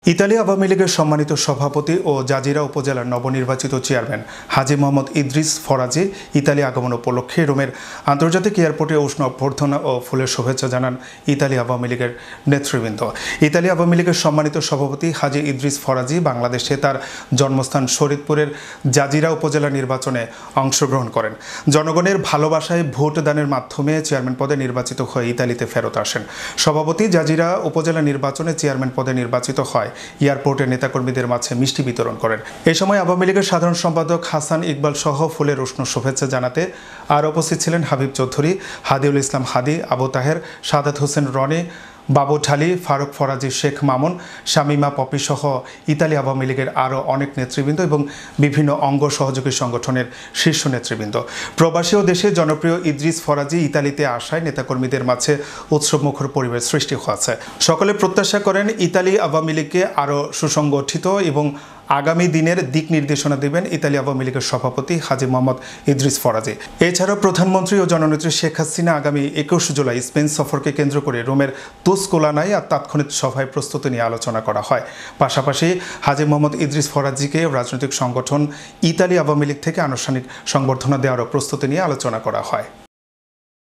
Italy Awami লীগের সম্মানিত সভাপতি ও জাজিরা উপজেলার নবনির্বাচিত চেয়ারম্যান হাজী মোহাম্মদ ইদ্রিস ফরাজি ইতালি আগমন উপলক্ষে রোমের আন্তর্জাতিক এয়ারপোর্টে উষ্ণ অভ্যর্থনা ও ফুলের শুভেচ্ছা জানান ইতালি আওয়ামী লীগের নেতৃবৃন্দ। ইতালি আওয়ামী লীগের সম্মানিত সভাপতি হাজী ইদ্রিস ফরাজি বাংলাদেশে তার জন্মস্থান শরীয়তপুরের জাজিরা উপজেলা নির্বাচনে অংশগ্রহণ করেন। জনগণের ভালোবাসায় ভোটদানের মাধ্যমে চেয়ারম্যান পদে নির্বাচিত হয়ে ইতালিতে ফেরত আসেন। সভাপতি জাজিরা উপজেলা নির্বাচনে চেয়ারম্যান পদে নির্বাচিত হয় এয়ারপোর্টের নেতাকর্মীদের মাঝে মিষ্টি বিতরণ করেন। এ সময় আওয়ামী লীগের সাধারণ সম্পাদক হাসান ইকবাল সহ ফুলের উষ্ণ শুভেচ্ছা জানাতে আর উপস্থিত ছিলেন হাবিব চৌধুরী, হাদিউল ইসলাম হাদি, আবু তাহের, সাদাত হোসেন রনি, বাবু ঢালি, ফারুক ফরাজি, শেখ মামুন, শামিমা পপি সহ ইতালি আওয়ামী লীগের আরও অনেক নেতৃবৃন্দ এবং বিভিন্ন অঙ্গ সহযোগী সংগঠনের শীর্ষ নেতৃবৃন্দ। প্রবাসী ও দেশে জনপ্রিয় ইদ্রিস ফরাজি ইতালিতে আসায় নেতাকর্মীদের মাঝে উৎসবমুখর পরিবেশ সৃষ্টি হয়েছে। সকলে প্রত্যাশা করেন ইতালি আওয়ামী লীগকে আরও সুসংগঠিত এবং আগামী দিনের দিক নির্দেশনা দেবেন ইতালি আওয়ামী লীগের সভাপতি হাজী মোহাম্মদ ইদ্রিস ফরাজি। এছাড়াও প্রধানমন্ত্রী ও জননেত্রী শেখ হাসিনা আগামী 21 জুলাই স্পেন সফরকে কেন্দ্র করে রোমের তুসকোলানায় আর তাৎক্ষণিক সভায় প্রস্তুতি নিয়ে আলোচনা করা হয়। পাশাপাশি হাজী মোহাম্মদ ইদ্রিস ফরাজিকে রাজনৈতিক সংগঠন ইতালি আওয়ামী লীগ থেকে আনুষ্ঠানিক সংবর্ধনা দেওয়ারও প্রস্তুতি নিয়ে আলোচনা করা হয়।